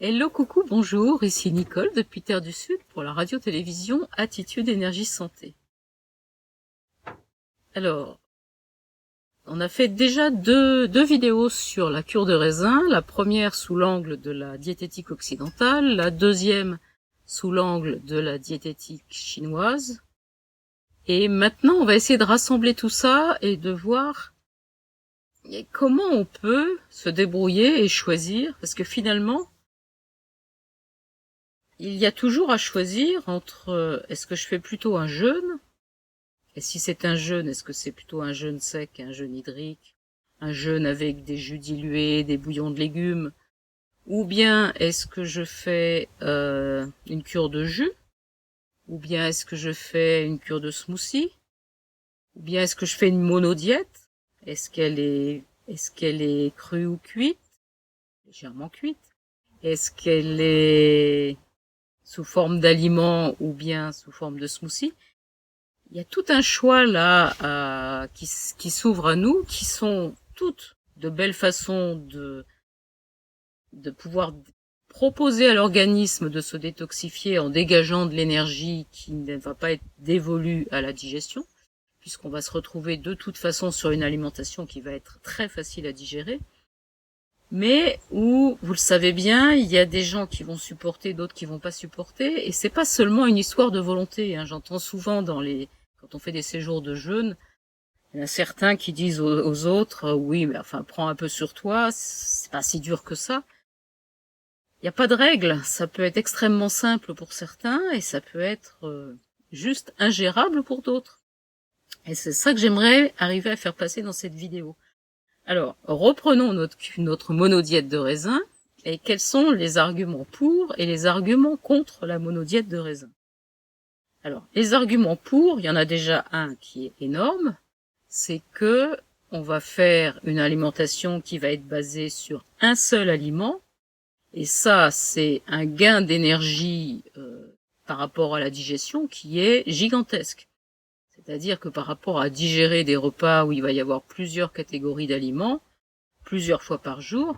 Hello, coucou, bonjour, ici Nicole depuis Terre du Sud pour la radio-télévision Attitude Énergie Santé. Alors, on a fait déjà deux vidéos sur la cure de raisin, la première sous l'angle de la diététique occidentale, la deuxième sous l'angle de la diététique chinoise. Et maintenant, on va essayer de rassembler tout ça et de voir comment on peut se débrouiller et choisir, parce que finalement, il y a toujours à choisir entre est-ce que je fais plutôt un jeûne, et si c'est un jeûne, est-ce que c'est plutôt un jeûne sec, un jeûne hydrique, un jeûne avec des jus dilués, des bouillons de légumes, ou bien est-ce que je fais une cure de jus, ou bien est-ce que je fais une cure de smoothie, ou bien est-ce que je fais une monodiète, est-ce qu'elle est crue ou cuite, légèrement cuite, est-ce qu'elle est sous forme d'aliment ou bien sous forme de smoothie. Il y a tout un choix là qui s'ouvre à nous, qui sont toutes de belles façons de pouvoir proposer à l'organisme de se détoxifier en dégageant de l'énergie qui ne va pas être dévolue à la digestion, puisqu'on va se retrouver de toute façon sur une alimentation qui va être très facile à digérer, mais où, vous le savez bien, il y a des gens qui vont supporter, d'autres qui vont pas supporter, et c'est pas seulement une histoire de volonté, hein. J'entends souvent quand on fait des séjours de jeûne, il y en a certains qui disent aux autres, oui, mais enfin, prends un peu sur toi, c'est pas si dur que ça. Il n'y a pas de règle, ça peut être extrêmement simple pour certains, et ça peut être juste ingérable pour d'autres. Et c'est ça que j'aimerais arriver à faire passer dans cette vidéo. Alors, reprenons notre monodiète de raisin, et quels sont les arguments pour et les arguments contre la monodiète de raisin. Alors, les arguments pour, il y en a déjà un qui est énorme, c'est que on va faire une alimentation qui va être basée sur un seul aliment, et ça, c'est un gain d'énergie par rapport à la digestion qui est gigantesque. C'est-à-dire que par rapport à digérer des repas où il va y avoir plusieurs catégories d'aliments, plusieurs fois par jour,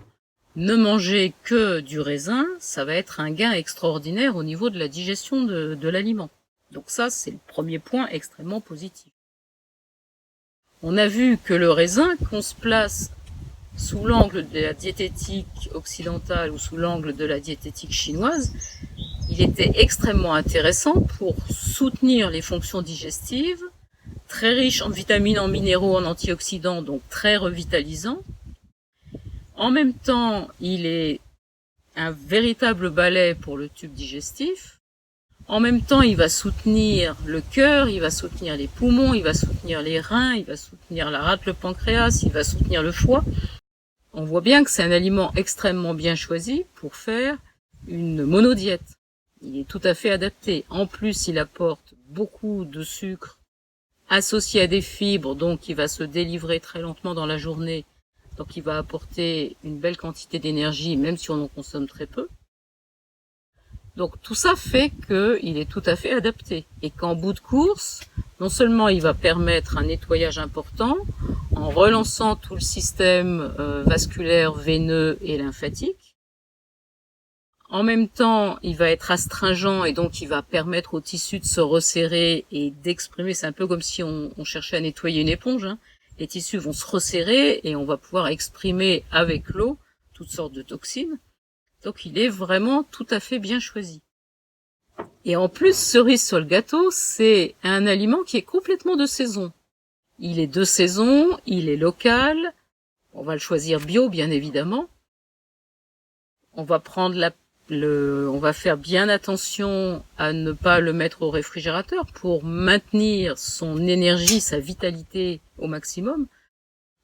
ne manger que du raisin, ça va être un gain extraordinaire au niveau de la digestion de l'aliment. Donc ça, c'est le premier point extrêmement positif. On a vu que le raisin, qu'on se place sous l'angle de la diététique occidentale ou sous l'angle de la diététique chinoise, il était extrêmement intéressant pour soutenir les fonctions digestives, très riche en vitamines, en minéraux, en antioxydants, donc très revitalisant. En même temps, il est un véritable balai pour le tube digestif. En même temps, il va soutenir le cœur, il va soutenir les poumons, il va soutenir les reins, il va soutenir la rate, le pancréas, il va soutenir le foie. On voit bien que c'est un aliment extrêmement bien choisi pour faire une monodiète. Il est tout à fait adapté. En plus, il apporte beaucoup de sucre associé à des fibres, donc il va se délivrer très lentement dans la journée. Donc il va apporter une belle quantité d'énergie, même si on en consomme très peu. Donc tout ça fait qu'il est tout à fait adapté. Et qu'en bout de course, non seulement il va permettre un nettoyage important, en relançant tout le système vasculaire, veineux et lymphatique, en même temps, il va être astringent et donc il va permettre au tissu de se resserrer et d'exprimer, c'est un peu comme si on cherchait à nettoyer une éponge, hein. Les tissus vont se resserrer et on va pouvoir exprimer avec l'eau toutes sortes de toxines. Donc il est vraiment tout à fait bien choisi. Et en plus, cerise sur le gâteau, c'est un aliment qui est complètement de saison. Il est de saison, il est local, on va le choisir bio bien évidemment. On va prendre on va faire bien attention à ne pas le mettre au réfrigérateur pour maintenir son énergie, sa vitalité au maximum.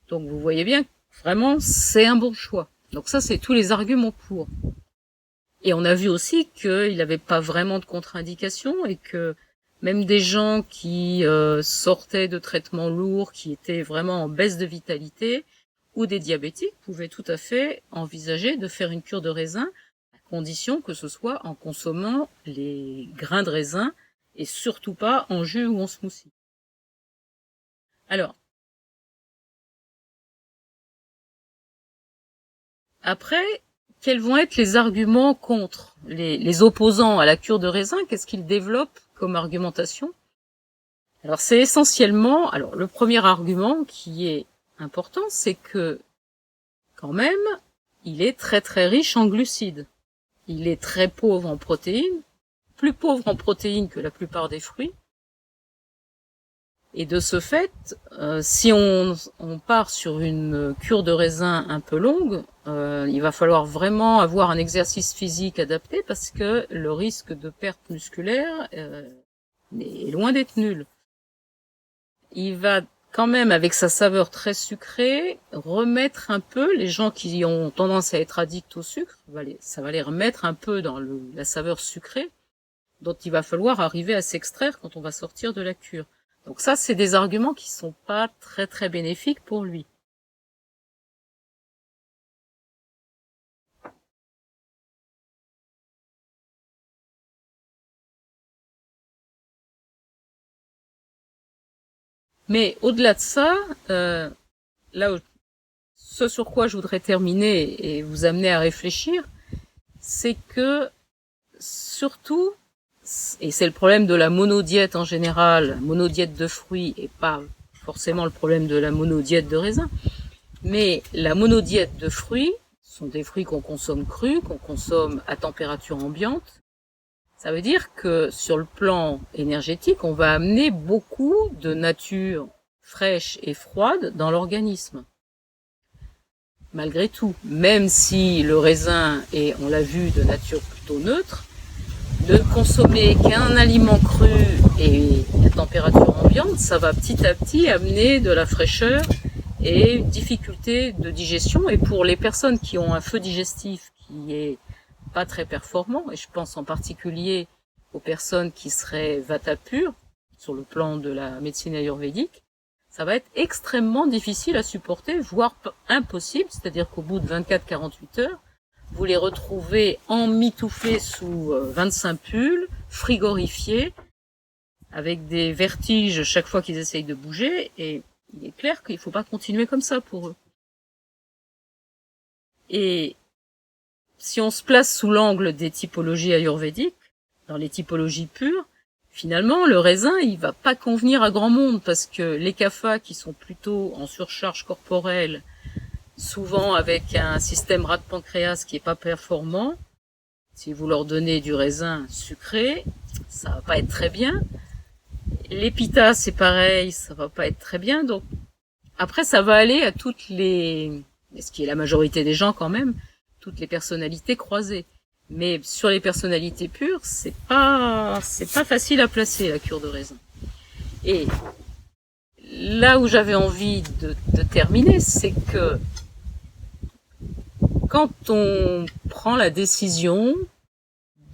Donc vous voyez bien, vraiment, c'est un bon choix. Donc ça, c'est tous les arguments pour. Et on a vu aussi qu'il n'avait pas vraiment de contre-indications et que même des gens qui sortaient de traitements lourds, qui étaient vraiment en baisse de vitalité, ou des diabétiques pouvaient tout à fait envisager de faire une cure de raisin, à condition que ce soit en consommant les grains de raisin et surtout pas en jus ou en smoothie. Alors, après, quels vont être les arguments contre les opposants à la cure de raisin? Qu'est-ce qu'ils développent comme argumentation? Alors c'est essentiellement, alors le premier argument qui est important, c'est que quand même, il est très très riche en glucides. Il est très pauvre en protéines, plus pauvre en protéines que la plupart des fruits. Et de ce fait, si on part sur une cure de raisin un peu longue, il va falloir vraiment avoir un exercice physique adapté parce que le risque de perte musculaire est loin d'être nul. Il va quand même, avec sa saveur très sucrée, remettre un peu, les gens qui ont tendance à être addicts au sucre, ça va les remettre un peu dans la saveur sucrée, dont il va falloir arriver à s'extraire quand on va sortir de la cure. Donc ça, c'est des arguments qui sont pas très très bénéfiques pour lui. Mais au-delà de ça, ce sur quoi je voudrais terminer et vous amener à réfléchir, c'est que surtout, et c'est le problème de la monodiète en général, monodiète de fruits et pas forcément le problème de la monodiète de raisin, mais la monodiète de fruits sont des fruits qu'on consomme crus, qu'on consomme à température ambiante. Ça veut dire que sur le plan énergétique, on va amener beaucoup de nature fraîche et froide dans l'organisme. Malgré tout, même si le raisin est, on l'a vu, de nature plutôt neutre, de consommer qu'un aliment cru et à température ambiante, ça va petit à petit amener de la fraîcheur et une difficulté de digestion. Et pour les personnes qui ont un feu digestif qui est pas très performant, et je pense en particulier aux personnes qui seraient vata pur sur le plan de la médecine ayurvédique, ça va être extrêmement difficile à supporter, voire impossible, c'est-à-dire qu'au bout de 24-48 heures, vous les retrouvez emmitouflés sous 25 pulls, frigorifiés, avec des vertiges chaque fois qu'ils essayent de bouger, et il est clair qu'il ne faut pas continuer comme ça pour eux. Et si on se place sous l'angle des typologies ayurvédiques, dans les typologies pures, finalement, le raisin, il va pas convenir à grand monde, parce que les kapha qui sont plutôt en surcharge corporelle, souvent avec un système rate-pancréas qui est pas performant, si vous leur donnez du raisin sucré, ça va pas être très bien. Les pitas, c'est pareil, ça va pas être très bien. Donc, après, ça va aller à toutes les, ce qui est la majorité des gens quand même, toutes les personnalités croisées. Mais sur les personnalités pures, c'est pas facile à placer, la cure de raisin. Et là où j'avais envie de terminer, c'est que quand on prend la décision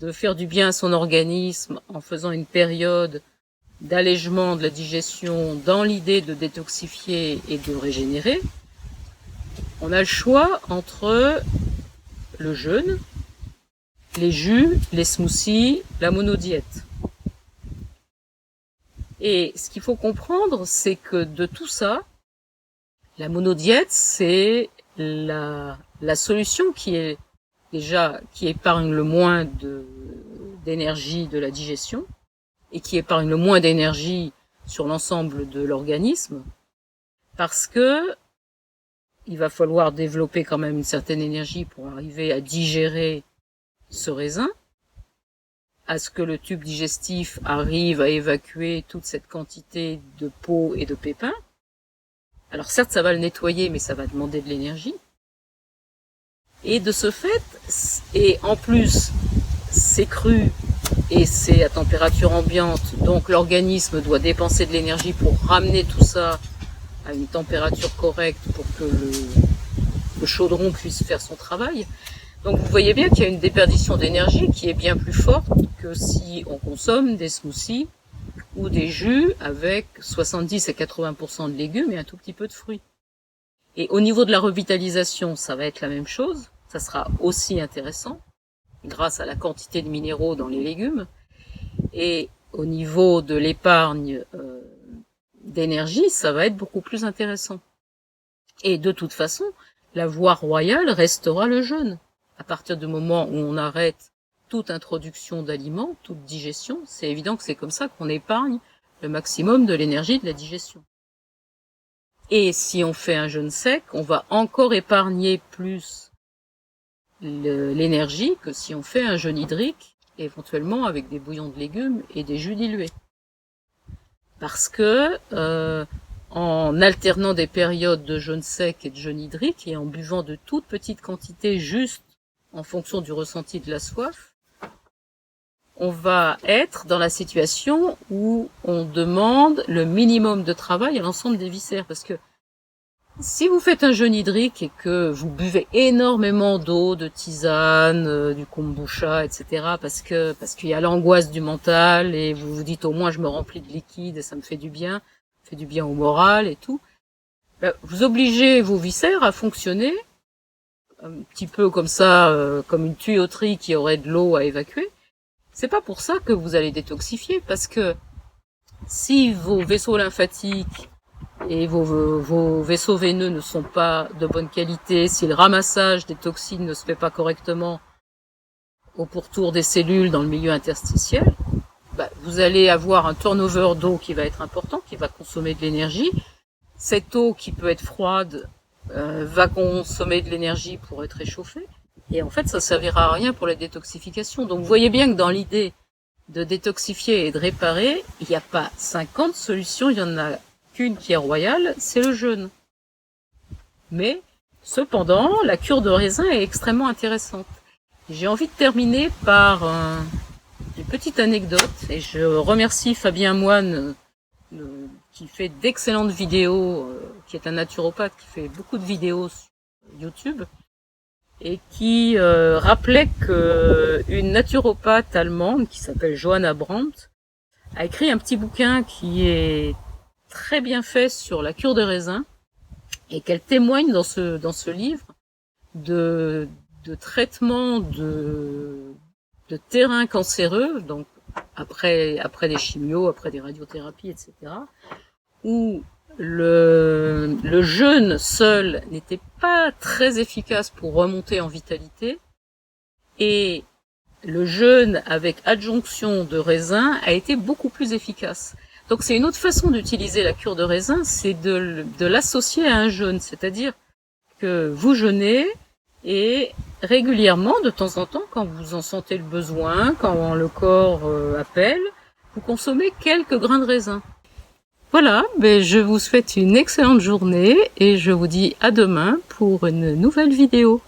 de faire du bien à son organisme en faisant une période d'allègement de la digestion dans l'idée de détoxifier et de régénérer, on a le choix entre le jeûne, les jus, les smoothies, la monodiète. Et ce qu'il faut comprendre, c'est que de tout ça, la monodiète, c'est la solution qui épargne le moins d'énergie de la digestion et qui épargne le moins d'énergie sur l'ensemble de l'organisme, parce que il va falloir développer quand même une certaine énergie pour arriver à digérer ce raisin, à ce que le tube digestif arrive à évacuer toute cette quantité de peau et de pépins. Alors certes, ça va le nettoyer, mais ça va demander de l'énergie. Et de ce fait, et en plus, c'est cru et c'est à température ambiante, donc l'organisme doit dépenser de l'énergie pour ramener tout ça à une température correcte pour que le chaudron puisse faire son travail. Donc vous voyez bien qu'il y a une déperdition d'énergie qui est bien plus forte que si on consomme des smoothies ou des jus avec 70 à 80% de légumes et un tout petit peu de fruits. Et au niveau de la revitalisation, ça va être la même chose, ça sera aussi intéressant grâce à la quantité de minéraux dans les légumes. Et au niveau de l'épargne d'énergie, ça va être beaucoup plus intéressant. Et de toute façon, la voie royale restera le jeûne. à partir du moment où on arrête toute introduction d'aliments, toute digestion, c'est évident que c'est comme ça qu'on épargne le maximum de l'énergie de la digestion. Et si on fait un jeûne sec, on va encore épargner plus l'énergie que si on fait un jeûne hydrique, éventuellement avec des bouillons de légumes et des jus dilués. Parce que en alternant des périodes de jeûne sec et de jeûne hydrique et en buvant de toutes petites quantités juste en fonction du ressenti de la soif, on va être dans la situation où on demande le minimum de travail à l'ensemble des viscères. Parce que si vous faites un jeûne hydrique et que vous buvez énormément d'eau, de tisane, du kombucha, etc., parce qu'il y a l'angoisse du mental et vous vous dites au moins je me remplis de liquide et ça me fait du bien au moral et tout, vous obligez vos viscères à fonctionner un petit peu comme ça, comme une tuyauterie qui aurait de l'eau à évacuer. C'est pas pour ça que vous allez détoxifier, parce que si vos vaisseaux lymphatiques et vos vaisseaux veineux ne sont pas de bonne qualité, si le ramassage des toxines ne se fait pas correctement au pourtour des cellules dans le milieu interstitiel, vous allez avoir un turnover d'eau qui va être important, qui va consommer de l'énergie. Cette eau qui peut être froide va consommer de l'énergie pour être réchauffée. Et en fait, ça servira à rien pour la détoxification. Donc vous voyez bien que dans l'idée de détoxifier et de réparer, il n'y a pas 50 solutions, il y en a qu'une qui est royale, c'est le jeûne. Mais, cependant, la cure de raisin est extrêmement intéressante. J'ai envie de terminer par une petite anecdote, et je remercie Fabien Moine, qui fait d'excellentes vidéos, qui est un naturopathe, qui fait beaucoup de vidéos sur YouTube, et qui rappelait qu'une naturopathe allemande qui s'appelle Johanna Brandt a écrit un petit bouquin qui est très bien fait sur la cure de raisin, et qu'elle témoigne dans ce livre de traitement de terrains cancéreux, donc après des chimios, après des radiothérapies, etc., où le jeûne seul n'était pas très efficace pour remonter en vitalité, et le jeûne avec adjonction de raisin a été beaucoup plus efficace. Donc c'est une autre façon d'utiliser la cure de raisin, c'est de l'associer à un jeûne, c'est-à-dire que vous jeûnez et régulièrement, de temps en temps, quand vous en sentez le besoin, quand le corps appelle, vous consommez quelques grains de raisin. Voilà, je vous souhaite une excellente journée et je vous dis à demain pour une nouvelle vidéo.